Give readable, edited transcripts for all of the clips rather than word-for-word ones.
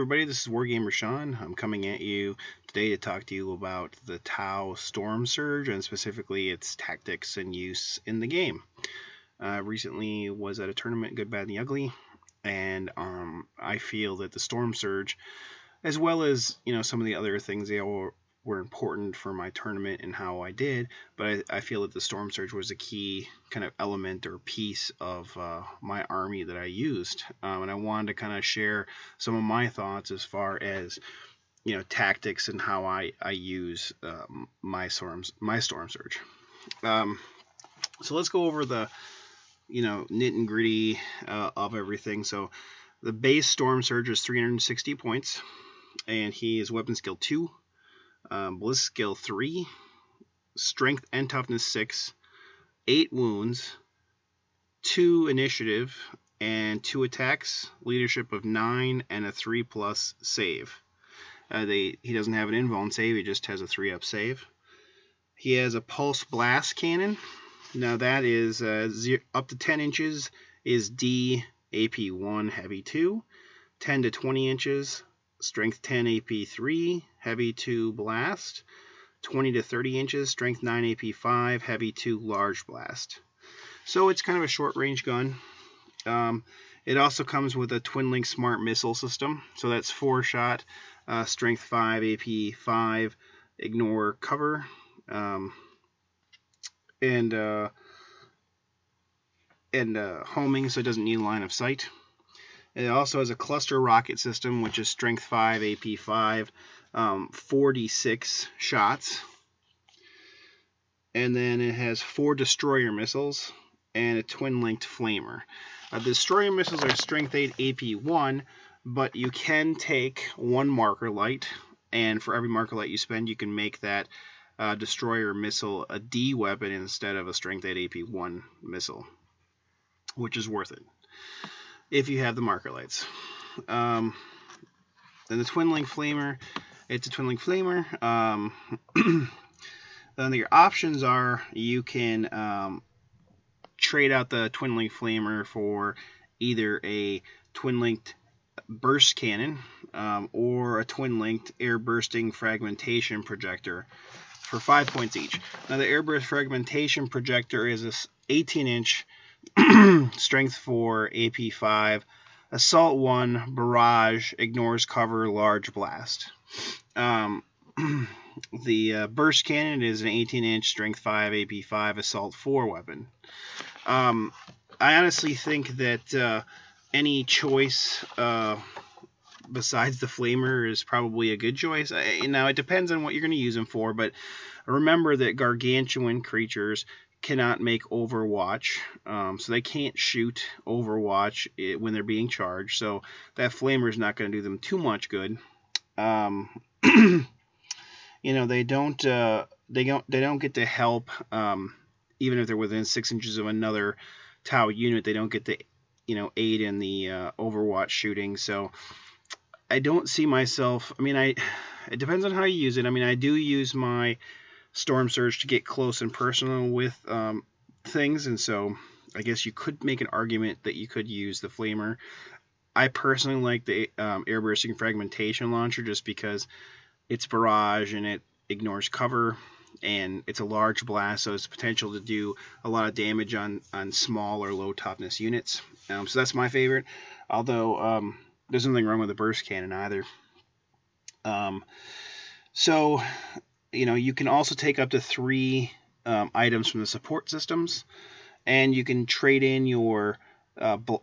everybody, this is Wargamer Shawn. I'm coming at you today to talk to you about the Tau Stormsurge and specifically its tactics and use in the game. Recently was at a tournament, Good, Bad, and the Ugly, and I feel that the Stormsurge, as well as some of the other things, they all were important for my tournament and how I did, but I feel that the Stormsurge was a key kind of element or piece of my army that I used, and I wanted to kind of share some of my thoughts as far as tactics and how I use my Stormsurge. So let's go over the nit and gritty of everything. So the base Stormsurge is 360 points, and he is weapon skill 2. Bliss skill 3, strength and toughness 6, 8 wounds, 2 initiative, and 2 attacks, leadership of 9, and a 3+ save. He doesn't have an invuln save, he just has a 3-up save. He has a pulse blast cannon. Now that is up to 10 inches is D, AP 1, heavy 2, 10 to 20 inches, strength 10, AP 3, heavy 2, blast, 20 to 30 inches, strength 9, AP 5, heavy 2, large blast. So it's kind of a short range gun. It also comes with a twin link smart missile system. So that's 4-shot, strength 5, AP 5, ignore cover, and homing, so it doesn't need line of sight. It also has a cluster rocket system, which is strength 5, AP 5, 46 shots. And then it has 4 destroyer missiles and a twin-linked flamer. The destroyer missiles are strength 8, AP 1, but you can take 1 marker light, and for every marker light you spend, you can make that destroyer missile a D weapon instead of a strength 8, AP 1 missile, which is worth it if you have the marker lights. Then the twin link flamer, it's a twin link flamer. Then your options are you can trade out the twin link flamer for either a twin linked burst cannon or a twin linked air bursting fragmentation projector for 5 points each. Now the air burst fragmentation projector is this 18-inch strength 4, AP 5, assault 1, barrage, ignores cover, large blast. The burst cannon is an 18-inch strength 5, AP 5, assault 4 weapon. I honestly think that any choice besides the flamer is probably a good choice. Now it depends on what you're going to use them for, but remember that gargantuan creatures cannot make Overwatch, so they can't shoot Overwatch when they're being charged. So that flamer is not going to do them too much good. They don't get to help even if they're within 6 inches of another Tau unit. They don't get to aid in the Overwatch shooting. So I don't see myself. It depends on how you use it. I do use my Stormsurge to get close and personal with things, and so I guess you could make an argument that you could use the flamer. I personally like the air bursting fragmentation launcher just because it's barrage and it ignores cover, and it's a large blast, so it's potential to do a lot of damage on small or low toughness units. So that's my favorite, although there's nothing wrong with the burst cannon either. You can also take up to 3 items from the support systems, and you can trade in your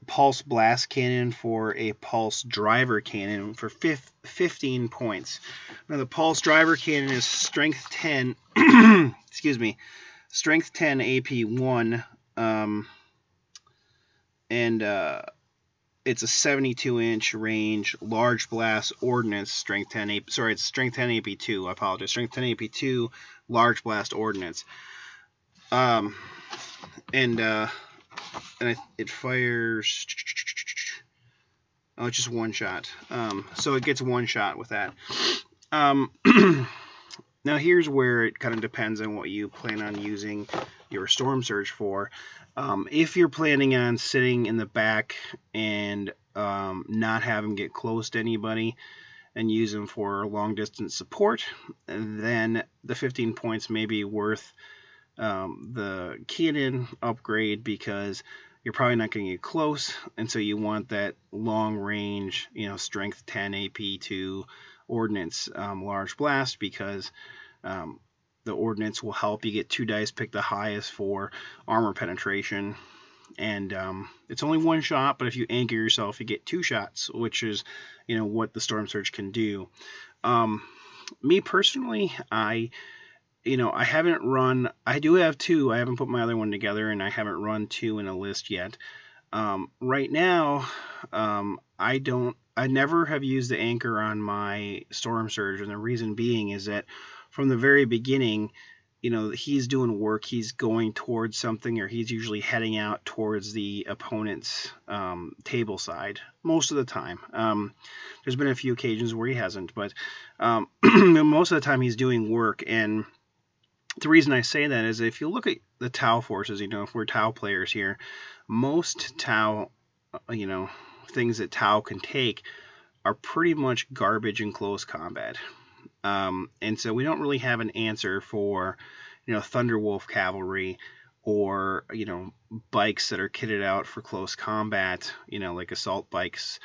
pulse blast cannon for a pulse driver cannon for 15 points. Now the pulse driver cannon is strength 10, strength 10 AP 1, and it's a 72-inch range large blast ordnance, strength 10 AP. Sorry, it's strength 10 AP 2. I apologize. Strength 10 AP 2 large blast ordnance. It fires. Oh, it's just 1 shot. So it gets 1 shot with that. Now here's where it kind of depends on what you plan on using your Stormsurge for. If you're planning on sitting in the back and not have him get close to anybody and use him for long distance support, then the 15 points may be worth the cannon upgrade, because you're probably not going to get close, and so you want that long range, strength 10 AP2 ordnance large blast, because the ordnance will help you get 2 dice, pick the highest for armor penetration. And it's only 1 shot, but if you anchor yourself, you get 2 shots, which is, what the Stormsurge can do. Me personally, I haven't run. I do have 2. I haven't put my other one together, and I haven't run 2 in a list yet. Right now, I never have used the anchor on my Stormsurge, and the reason being is that from the very beginning, he's doing work, he's going towards something, or he's usually heading out towards the opponent's table side most of the time. There's been a few occasions where he hasn't, but most of the time he's doing work. And the reason I say that is, if you look at the Tau forces, if we're Tau players here, most Tau, things that Tau can take are pretty much garbage in close combat. And so we don't really have an answer for, Thunderwolf cavalry, or, bikes that are kitted out for close combat, like assault bikes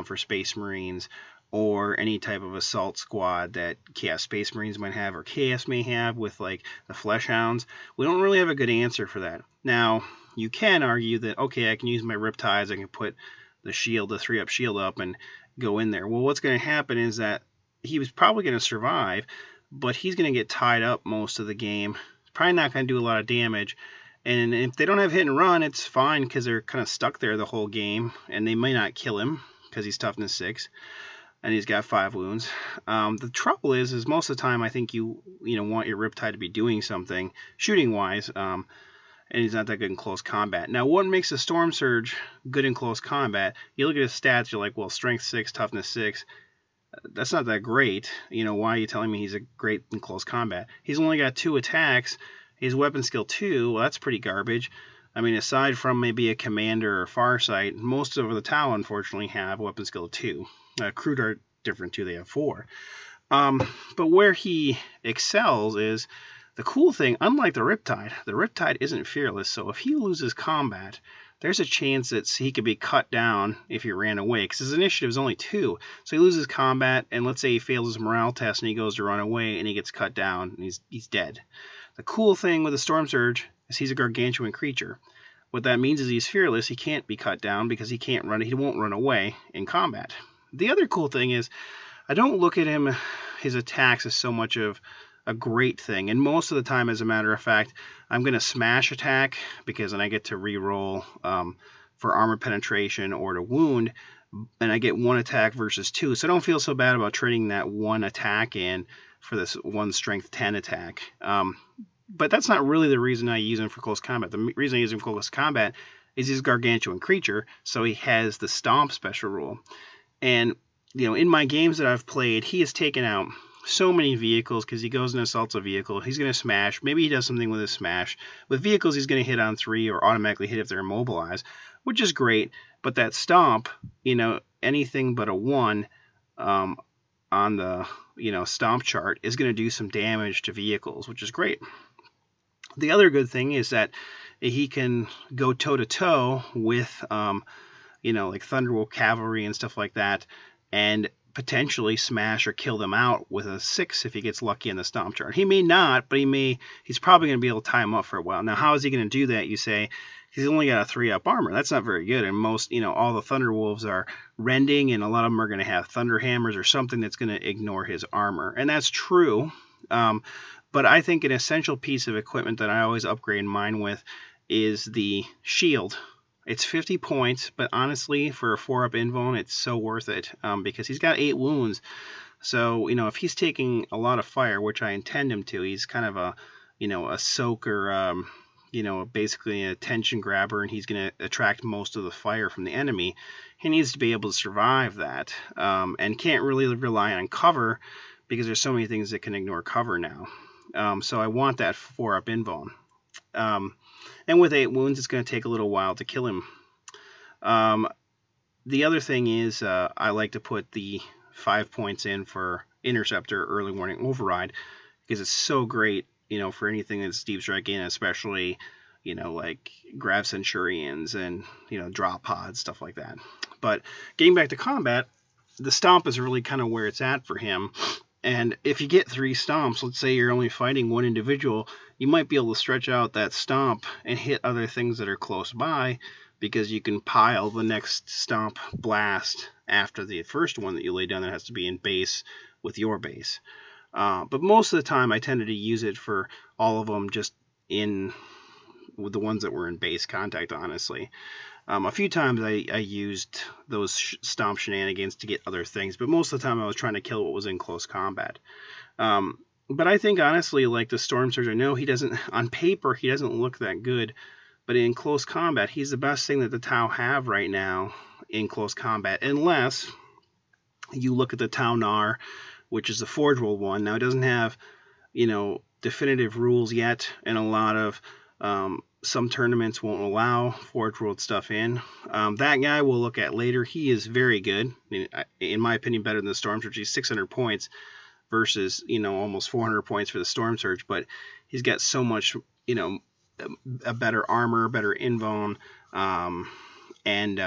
for Space Marines, or any type of assault squad that Chaos Space Marines might have, or Chaos may have with like the Flesh Hounds. We don't really have a good answer for that. Now, you can argue that, okay, I can use my Riptides, I can put the 3-up shield up and go in there. Well, what's going to happen is that he was probably going to survive, but he's going to get tied up most of the game. Probably not going to do a lot of damage. And if they don't have hit and run, it's fine, because they're kind of stuck there the whole game, and they may not kill him because he's toughness 6 and he's got 5 wounds. The trouble is most of the time I think you want your Riptide to be doing something shooting wise, and he's not that good in close combat. Now, what makes a Stormsurge good in close combat? You look at his stats, you're like, well, strength 6, toughness 6. That's not that great. Why are you telling me he's a great in close combat? He's only got 2 attacks. His weapon skill 2, well, that's pretty garbage. I mean, aside from maybe a Commander or Farsight, most of the Tau, unfortunately, have weapon skill 2. Crude are different too, they have 4. But where he excels is, the cool thing, unlike the Riptide isn't fearless, so if he loses combat, there's a chance that he could be cut down if he ran away, because his initiative is only 2. So he loses combat, and let's say he fails his morale test and he goes to run away and he gets cut down and he's dead. The cool thing with the Stormsurge is he's a gargantuan creature. What that means is he's fearless. He can't be cut down because he won't run away in combat. The other cool thing is, I don't look at his attacks as so much of a great thing. And most of the time, as a matter of fact, I'm going to smash attack, because then I get to reroll for armor penetration or to wound, and I get 1 attack versus 2. So I don't feel so bad about trading that 1 attack in for this 1 strength 10 attack. But that's not really the reason I use him for close combat. The reason I use him for close combat is he's a gargantuan creature, so he has the Stomp special rule. And, in my games that I've played, he has taken out so many vehicles, because he goes and assaults a vehicle. He's going to smash. Maybe he does something with his smash. With vehicles, he's going to hit on 3 or automatically hit if they're immobilized, which is great. But that Stomp, anything but a 1 on the, Stomp chart is going to do some damage to vehicles, which is great. The other good thing is that he can go toe-to-toe with, like Thunderwolf cavalry and stuff like that, and potentially smash or kill them out with a 6 if he gets lucky in the Stomp chart. He may not, but he's probably going to be able to tie him up for a while. Now, how is he going to do that? You say, he's only got a 3-up armor. That's not very good, and most, all the Thunderwolves are rending, and a lot of them are going to have Thunder Hammers or something that's going to ignore his armor, and that's true. But I think an essential piece of equipment that I always upgrade mine with is the shield. It's 50 points, but honestly, for a 4-up invuln, it's so worth it, because he's got 8 wounds. So, if he's taking a lot of fire, which I intend him to, he's kind of a soaker, basically an attention grabber, and he's going to attract most of the fire from the enemy. He needs to be able to survive that, and can't really rely on cover, because there's so many things that can ignore cover now. So I want that 4-up invuln. And with 8 wounds, it's going to take a little while to kill him. the other thing is I like to put the 5 points in for Interceptor Early Warning Override because it's so great, for anything that's deep striking, especially, like Grav Centurions and, drop pods, stuff like that. But getting back to combat, the stomp is really kind of where it's at for him. And if you get 3 stomps, let's say you're only fighting one individual, you might be able to stretch out that stomp and hit other things that are close by because you can pile the next stomp blast after the first one that you lay down that has to be in base with your base. But most of the time I tended to use it for all of them just in with the ones that were in base contact, honestly. A few times I used those stomp shenanigans to get other things, but most of the time I was trying to kill what was in close combat. But I think, honestly, like the Stormsurge, I know he doesn't, on paper, he doesn't look that good, but in close combat, he's the best thing that the Tau have right now in close combat, unless you look at the Tau Nar, which is the Forge World one. Now, it doesn't have, definitive rules yet, and a lot of some tournaments won't allow Forge World stuff in. That guy we'll look at later. He is very good. In my opinion, better than the Stormsurge. He's 600 points versus, almost 400 points for the Stormsurge. But he's got so much, a better armor, better invuln. And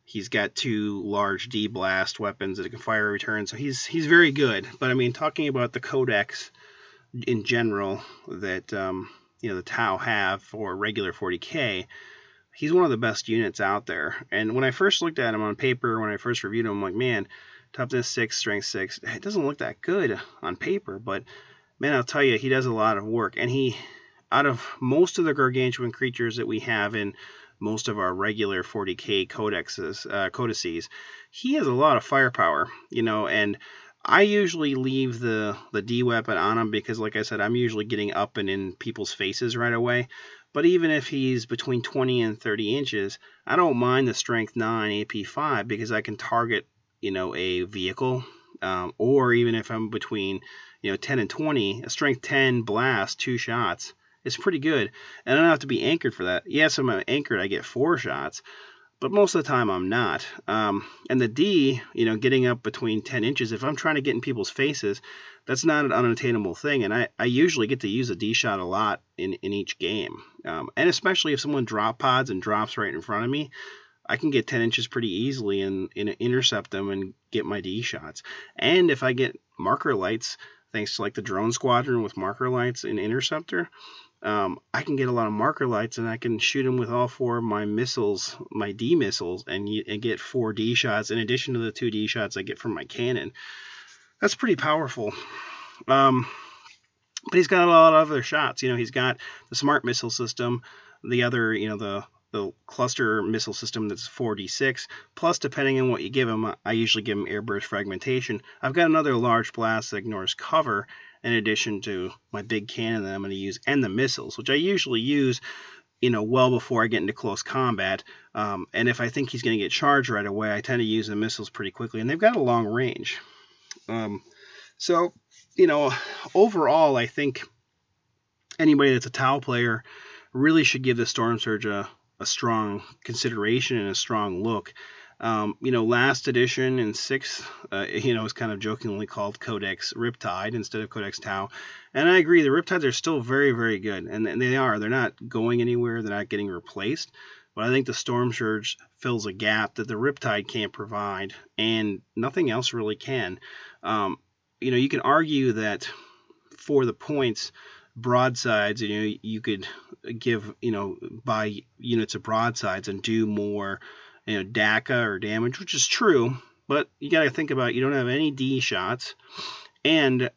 he's got 2 large D-blast weapons that can fire return. So he's very good. But, I mean, talking about the codex in general that the Tau have for regular 40k, he's one of the best units out there. And when I first looked at him on paper, when I first reviewed him, I'm like, man, toughness 6, strength 6, it doesn't look that good on paper, but man, I'll tell you, he does a lot of work. And he, out of most of the gargantuan creatures that we have in most of our regular 40k codices, he has a lot of firepower, and I usually leave the D weapon on him because, like I said, I'm usually getting up and in people's faces right away. But even if he's between 20 and 30 inches, I don't mind the strength 9 AP 5 because I can target, a vehicle. Or even if I'm between, 10 and 20, a strength 10 blast, 2 shots is pretty good. And I don't have to be anchored for that. Yes, I'm anchored, I get 4 shots. But most of the time I'm not. And the D, getting up between 10 inches, if I'm trying to get in people's faces, that's not an unattainable thing. And I usually get to use a D shot a lot in each game. And especially if someone drop pods and drops right in front of me, I can get 10 inches pretty easily and intercept them and get my D shots. And if I get marker lights, thanks to like the drone squadron with marker lights and interceptor, I can get a lot of marker lights and I can shoot them with all 4 of my missiles, my D missiles, and get 4 D shots in addition to the 2 D shots I get from my cannon. That's pretty powerful. But he's got a lot of other shots. He's got the smart missile system, the other, the cluster missile system that's 4d6, plus depending on what you give him, I usually give him airburst fragmentation. I've got another large blast that ignores cover in addition to my big cannon that I'm going to use, and the missiles, which I usually use, well before I get into close combat. And if I think he's going to get charged right away, I tend to use the missiles pretty quickly, and they've got a long range. So, overall, I think anybody that's a Tau player really should give the Stormsurge a strong consideration and a strong look. Last edition in 6th, is kind of jokingly called Codex Riptide instead of Codex Tau. And I agree, the Riptides are still very, very good. And they are. They're not going anywhere. They're not getting replaced. But I think the Stormsurge fills a gap that the Riptide can't provide, and nothing else really can. You can argue that for the points, broadsides, you could give, buy units of broadsides and do more, DACA or damage, which is true, but you got to think about, you don't have any D shots, and,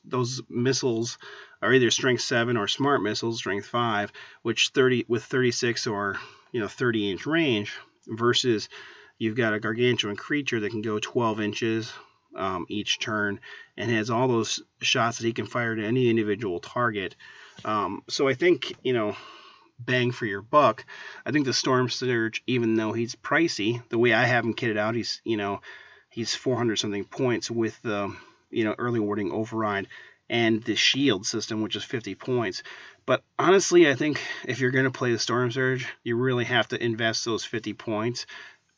those missiles are either strength 7 or smart missiles, strength 5, which 36 or, 30-inch range, versus you've got a gargantuan creature that can go 12 inches, each turn, and has all those shots that he can fire to any individual target. So I think, bang for your buck, I think the Stormsurge, even though he's pricey, the way I have him kitted out, he's 400 something points with the, early warning override and the shield system, which is 50 points. But honestly, I think if you're going to play the Stormsurge, you really have to invest those 50 points,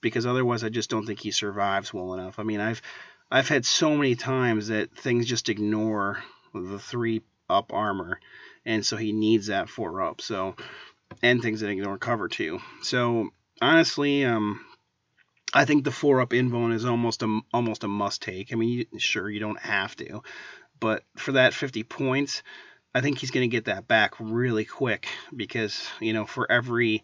because otherwise I just don't think he survives well enough. I mean, I've had so many times that things just ignore the 3 up armor, and so he needs that 4 up. So, and things that ignore cover too. So honestly, I think the 4 up invuln is almost a must take. I mean, sure, you don't have to, but for that 50 points, I think he's going to get that back really quick, because for every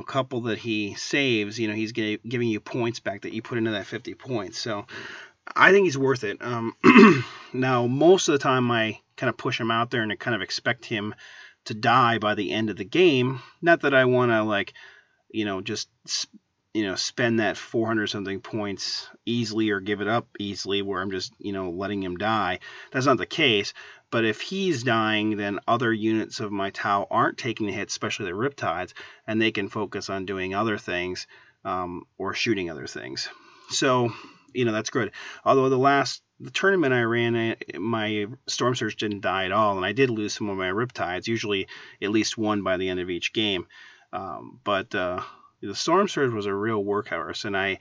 couple that he saves, he's giving you points back that you put into that 50 points. So I think he's worth it. Now, most of the time I kind of push him out there and I kind of expect him to die by the end of the game. Not that I want to just spend that 400 something points easily or give it up easily where I'm just letting him die. That's not the case. But if he's dying, then other units of my Tau aren't taking the hits, especially the Riptides, and they can focus on doing other things, or shooting other things. So that's good. Although the tournament I ran, my Stormsurge didn't die at all, and I did lose some of my Riptides, usually at least one by the end of each game. But the Stormsurge was a real workhorse, and I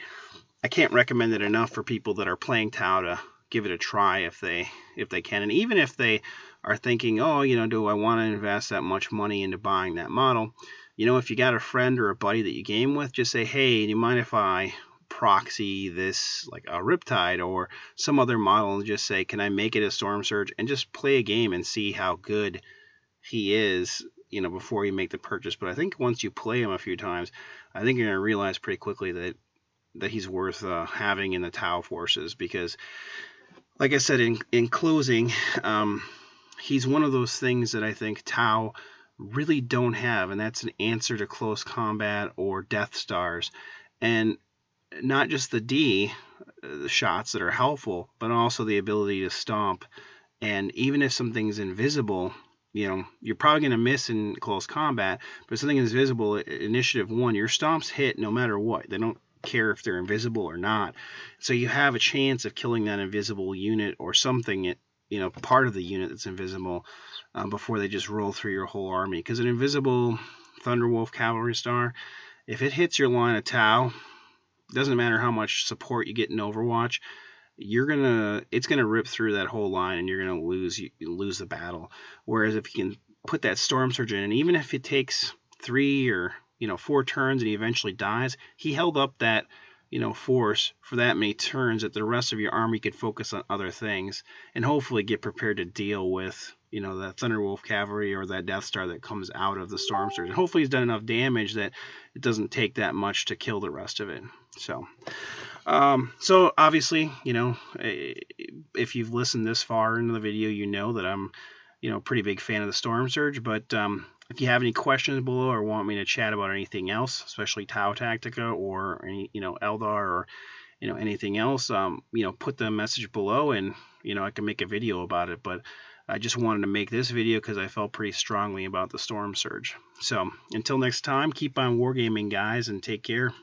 can't recommend it enough for people that are playing Tau to give it a try if they can. And even if they are thinking, do I want to invest that much money into buying that model? If you got a friend or a buddy that you game with, just say, hey, do you mind if I proxy this, like a Riptide or some other model, and just say, can I make it a Stormsurge, and just play a game and see how good he is, before you make the purchase. But I think once you play him a few times, I think you're going to realize pretty quickly that he's worth having in the Tau forces, because like I said in closing, he's one of those things that I think Tau really don't have, and that's an answer to close combat or Death Stars. And not just the shots that are helpful, but also the ability to stomp. And even if something's invisible, you're probably going to miss in close combat, but if something is visible, initiative 1, your stomps hit no matter what. They don't care if they're invisible or not. So you have a chance of killing that invisible unit or something, part of the unit that's invisible, before they just roll through your whole army. Because an invisible Thunderwolf Cavalry Star, if it hits your line of Tau, doesn't matter how much support you get in Overwatch, it's gonna rip through that whole line, and you're gonna lose the battle. Whereas if you can put that Stormsurge in, and even if it takes 3 or 4 turns and he eventually dies, he held up that force for that many turns that the rest of your army could focus on other things and hopefully get prepared to deal with that Thunderwolf Cavalry or that Death Star that comes out of the Stormsurge. And hopefully he's done enough damage that it doesn't take that much to kill the rest of it. So obviously, if you've listened this far into the video, that I'm a pretty big fan of the Stormsurge. But if you have any questions below or want me to chat about anything else, especially Tau Tactica or any Eldar or anything else, put the message below, and I can make a video about it. But I just wanted to make this video because I felt pretty strongly about the Stormsurge. So until next time, keep on wargaming, guys, and take care.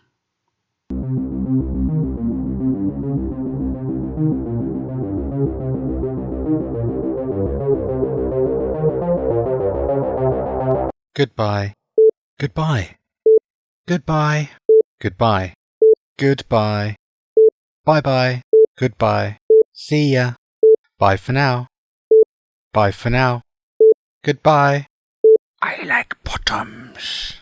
Goodbye. Goodbye. Goodbye. Goodbye. Goodbye. Bye-bye. Goodbye. See ya. Bye for now. Bye for now. Goodbye. I like bottoms.